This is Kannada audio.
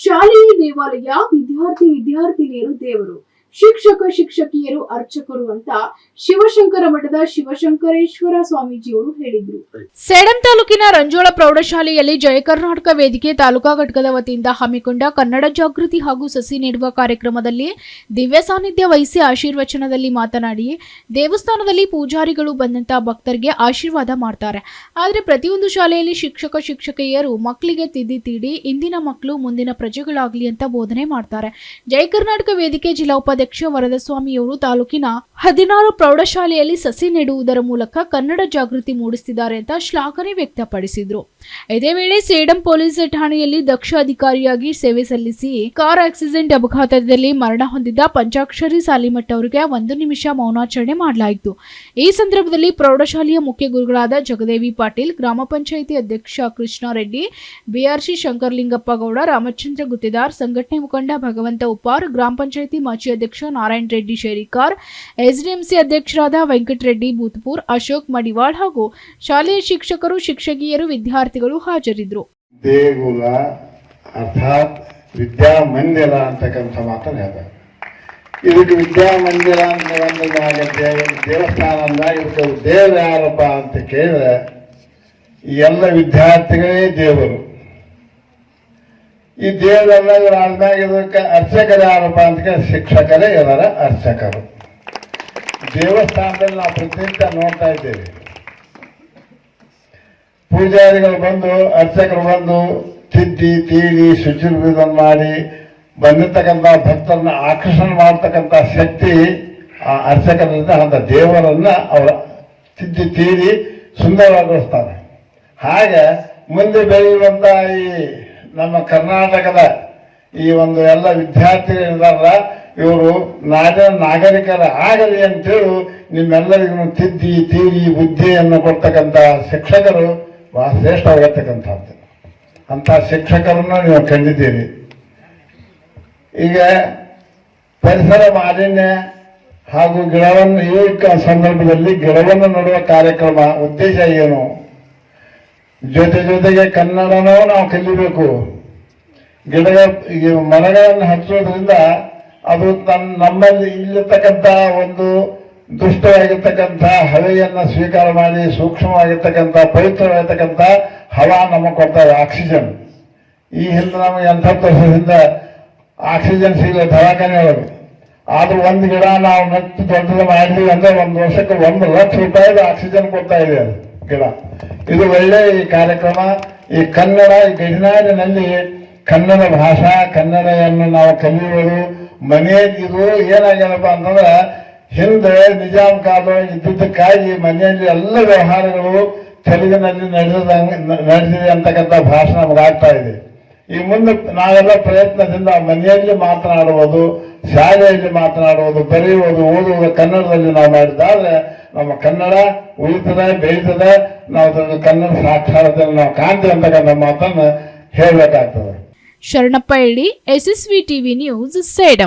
ಶಾಲೆಯ ದೇವಾಲಯ, ವಿದ್ಯಾರ್ಥಿನಿಯರು ದೇವರು, ಶಿಕ್ಷಕಿಯರು ಅರ್ಚಕರು ಅಂತ ಶಿವಶಂಕರ ಮಠದ ಶಿವಶಂಕರೇಶ್ವರ ಸ್ವಾಮೀಜಿಯವರು ಹೇಳಿದ್ರು. ಸೇಡಂ ತಾಲೂಕಿನ ರಂಜೋಳ ಪ್ರೌಢಶಾಲೆಯಲ್ಲಿ ಜಯ ಕರ್ನಾಟಕ ವೇದಿಕೆ ತಾಲೂಕಾ ಘಟಕದ ವತಿಯಿಂದ ಹಮ್ಮಿಕೊಂಡ ಕನ್ನಡ ಜಾಗೃತಿ ಹಾಗೂ ಸಸಿ ನೆಡುವ ಕಾರ್ಯಕ್ರಮದಲ್ಲಿ ದಿವ್ಯ ಸಾನ್ನಿಧ್ಯ ವಹಿಸಿ ಆಶೀರ್ವಚನದಲ್ಲಿ ಮಾತನಾಡಿ, ದೇವಸ್ಥಾನದಲ್ಲಿ ಪೂಜಾರಿಗಳು ಬಂದಂತಹ ಭಕ್ತರಿಗೆ ಆಶೀರ್ವಾದ ಮಾಡ್ತಾರೆ. ಆದರೆ ಪ್ರತಿಯೊಂದು ಶಾಲೆಯಲ್ಲಿ ಶಿಕ್ಷಕಿಯರು ಮಕ್ಕಳಿಗೆ ತಿದ್ದಿ ತೀಡಿ ಇಂದಿನ ಮಕ್ಕಳು ಮುಂದಿನ ಪ್ರಜೆಗಳಾಗ್ಲಿ ಅಂತ ಬೋಧನೆ ಮಾಡ್ತಾರೆ. ಜಯ ಕರ್ನಾಟಕ ವೇದಿಕೆ ಜಿಲ್ಲಾ ಉಪಾಧ್ಯಕ್ಷ ವರದಸ್ವಾಮಿಯವರು ತಾಲೂಕಿನ 16 ಪ್ರೌಢಶಾಲೆಯಲ್ಲಿ ಸಸಿ ನೆಡುವುದರ ಮೂಲಕ ಕನ್ನಡ ಜಾಗೃತಿ ಮೂಡಿಸುತ್ತಿದ್ದಾರೆ ಅಂತ ಶ್ಲಾಘನೆ ವ್ಯಕ್ತಪಡಿಸಿದ್ರು. ಇದೇ ವೇಳೆ ಸೇಡಂ ಪೊಲೀಸ್ ಠಾಣೆಯಲ್ಲಿ ದಕ್ಷ ಅಧಿಕಾರಿಯಾಗಿ ಸೇವೆ ಸಲ್ಲಿಸಿ ಕಾರ್ ಆಕ್ಸಿಡೆಂಟ್ ಅಪಘಾತದಲ್ಲಿ ಮರಣ ಹೊಂದಿದ್ದ ಪಂಚಾಕ್ಷರಿ ಸಾಲಿಮಠ್ ಅವರಿಗೆ 1 ನಿಮಿಷ ಮೌನಾಚರಣೆ ಮಾಡಲಾಯಿತು. ಈ ಸಂದರ್ಭದಲ್ಲಿ ಪ್ರೌಢಶಾಲೆಯ ಮುಖ್ಯ ಗುರುಗಳಾದ ಜಗದೇವಿ ಪಾಟೀಲ್, ಗ್ರಾಮ ಪಂಚಾಯಿತಿ ಅಧ್ಯಕ್ಷ ಕೃಷ್ಣಾರೆಡ್ಡಿ, ಬಿಆರ್ಸಿ ಶಂಕರಲಿಂಗಪ್ಪ ಗೌಡ, ರಾಮಚಂದ್ರ ಗುತ್ತೇದಾರ್, ಸಂಘಟನೆ ಮುಖಂಡ ಭಗವಂತ ಉಪ್ಪಾರ್, ಗ್ರಾಮ ಪಂಚಾಯಿತಿ ಮಾಜಿ ಅಧ್ಯಕ್ಷ ನಾರಾಯಣ ರೆಡ್ಡಿ ಶೇರಿಕಾರ್, ಎಸ್ಡಿಎಂಸಿ ಅಧ್ಯಕ್ಷರಾದ ವೆಂಕಟರೆಡ್ಡಿ ಬೂತ್ಪುರ್, ಅಶೋಕ್ ಮಡಿವಾಳ್ ಹಾಗೂ ಶಾಲೆಯ ಶಿಕ್ಷಕರು, ಶಿಕ್ಷಕಿಯರು, ವಿದ್ಯಾರ್ಥಿಗಳು ಹಾಜರಿದ್ದರು. ದೇಗುಲ ಅರ್ಥಾತ್ ವಿದ್ಯಾಮಂದಿರ ಅಂತಕ್ಕಂಥ ಮಾತನ್ನ ಹೇಳ್ತಾರೆ. ಇದಕ್ಕೆ ವಿದ್ಯಾಮಂದಿರ ಅಂತ ಒಂದಾಗತ್ತೆ, ದೇವಸ್ಥಾನ ಅಂದ. ಇದಕ್ಕೆ ದೇವರು ಯಾರಪ್ಪ ಅಂತ ಕೇಳಿದ್ರೆ ಎಲ್ಲ ವಿದ್ಯಾರ್ಥಿಗಳೇ ದೇವರು. ಈ ದೇವರೆಲ್ಲ ಆದ್ಮ್ಯಾಗ ಇದಕ್ಕೆ ಅರ್ಚಕರು ಯಾರಪ್ಪ ಅಂತ ಶಿಕ್ಷಕರೇ ಇದಾರ ಅರ್ಚಕರು. ದೇವಸ್ಥಾನದಲ್ಲಿ ನಾವು ಪ್ರತಿನಿತ್ಯ ನೋಡ್ತಾ ಇದ್ದೇವೆ, ಪೂಜಾರಿಗಳು ಬಂದು ಅರ್ಚಕರು ಬಂದು ತಿದ್ದಿ ತೀಡಿ ಶುಚಿರ್ಭೂತ ಮಾಡಿ ಬಂದಿರ್ತಕ್ಕಂಥ ಭಕ್ತರನ್ನ ಆಕರ್ಷಣೆ ಮಾಡ್ತಕ್ಕಂಥ ಶಕ್ತಿ ಆ ಅರ್ಚಕರಿಂದ ಅಂತ ದೇವರನ್ನ ಅವರ ತಿದ್ದಿ ತೀಡಿ ಸುಂದರವಾಗಿಸ್ತಾರೆ. ಹಾಗೆ ಮುಂದೆ ಬೆಳೆಯುವಂತ ಈ ನಮ್ಮ ಕರ್ನಾಟಕದ ಈ ಒಂದು ಎಲ್ಲ ವಿದ್ಯಾರ್ಥಿಗಳಿದಾರಲ್ಲ, ಇವರು ನಾಡಿನ ನಾಗರಿಕರ ಆಗಲಿ ಅಂತೇಳಿ ನಿಮ್ಮೆಲ್ಲರಿಗೂ ತಿದ್ದಿ ತೀರಿ ಬುದ್ಧಿಯನ್ನು ಕೊಡ್ತಕ್ಕಂಥ ಶಿಕ್ಷಕರು ಬಹಳ ಶ್ರೇಷ್ಠವಾಗಿರ್ತಕ್ಕಂಥದ್ದು. ಅಂತ ಶಿಕ್ಷಕರನ್ನ ನೀವು ಕಂಡಿದ್ದೀರಿ. ಈಗ ಪರಿಸರ ಮಾಲಿನ್ಯ ಹಾಗೂ ಗಿಡವನ್ನು ಈ ಸಂದರ್ಭದಲ್ಲಿ ಗಿಡವನ್ನು ನೆಡುವ ಕಾರ್ಯಕ್ರಮ ಉದ್ದೇಶ ಏನು? ಜೊತೆಗೆ ಕನ್ನಡನೂ ನಾವು ಕಲಿಬೇಕು. ಮರಗಳನ್ನು ಹಚ್ಚೋದ್ರಿಂದ ಅದು ನಮ್ಮಲ್ಲಿ ಇಲ್ಲಿರ್ತಕ್ಕಂಥ ಒಂದು ದುಷ್ಟವಾಗಿರ್ತಕ್ಕಂಥ ಹವೆಯನ್ನು ಸ್ವೀಕಾರ ಮಾಡಿ ಸೂಕ್ಷ್ಮವಾಗಿರ್ತಕ್ಕಂಥ ಪವಿತ್ರವಾಗಿರ್ತಕ್ಕಂಥ ಹವಾ ನಮಗೆ ಕೊಡ್ತಾರೆ, ಆಕ್ಸಿಜನ್. ಈ ಹಿಂದೆ ನಮಗೆ 80 ವರ್ಷದಿಂದ ಆಕ್ಸಿಜನ್ ಸಿಗಲ್ಲ ದವಾಖಾನೆ ಒಳಗೆ. ಆದ್ರೂ ಒಂದು ಗಿಡ ನಾವು ನೆಟ್ಟು ದೊಡ್ಡದು ಮಾಡಿದ್ವಿ ಅಂದ್ರೆ 1 ವರ್ಷಕ್ಕೆ 1 ಲಕ್ಷ ರೂಪಾಯಿ ಆಕ್ಸಿಜನ್ ಕೊಡ್ತಾ ಇದೆ ಅದು ಗಿಡ. ಇದು ಒಳ್ಳೆ ಈ ಕಾರ್ಯಕ್ರಮ. ಈ ಕನ್ನಡ, ಈ ಗಡಿನಾಡಿನಲ್ಲಿ ಕನ್ನಡ ಭಾಷಾ, ಕನ್ನಡವನ್ನು ನಾವು ಕಲಿಯುವುದು ಮನೆಯಲ್ಲಿ. ಇದು ಏನಾಗ್ಯದಪ್ಪ ಅಂತಂದ್ರೆ ಹಿಂದೆ ನಿಜಾಂ ಕಾಲ ಇದ್ದಿದ್ದಕ್ಕಾಗಿ ಮನೆಯಲ್ಲಿ ಎಲ್ಲ ವ್ಯವಹಾರಗಳು ತೆಲುಗಿನಲ್ಲಿ ನಡೆದಿದೆ ಅಂತಕ್ಕಂಥ ಭಾಷೆ ನಮಗಾಗ್ತಾ ಇದೆ. ಈ ಮುಂದೆ ನಾವೆಲ್ಲ ಪ್ರಯತ್ನದಿಂದ ಮನೆಯಲ್ಲಿ ಮಾತನಾಡುವುದು, ಶಾಲೆಯಲ್ಲಿ ಮಾತನಾಡುವುದು, ಬರೆಯುವುದು, ಓದುವುದು ಕನ್ನಡದಲ್ಲಿ ನಾವು ಮಾಡಿದ್ದಾದ್ರೆ ನಮ್ಮ ಕನ್ನಡ ಉಳಿತದೆ, ಬೆಳೀತದೆ. ನಾವು ಕನ್ನಡ ಸಾಕ್ಷರತೆಯನ್ನು ನಾವು ಕಾಣ್ತೀವಿ ಅಂತಕ್ಕಂಥ ಮಾತನ್ನು ಹೇಳಬೇಕಾಗ್ತದೆ. ಶರಣಪ್ಪ ಎಳ್ಳಿ, SSV TV ನ್ಯೂಸ್, ಸೇಡಂ.